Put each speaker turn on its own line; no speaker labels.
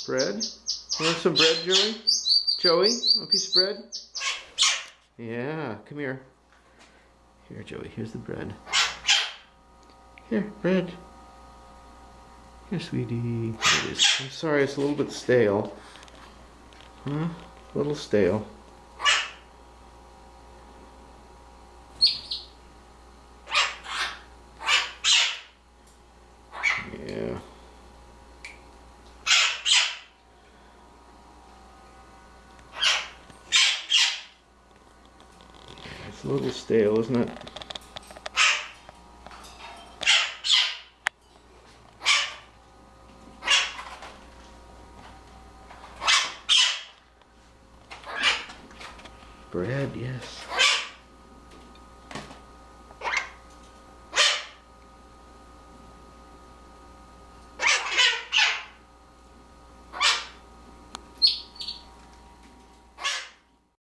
Bread? You want some bread, Joey? Joey, want a piece of bread? Yeah, come here. Here, Joey, here's the bread. Here, bread. Here, sweetie. Here it is. I'm sorry, it's a little bit stale. Huh? A little stale. Yeah. It's a little stale, isn't it? Bread, yes.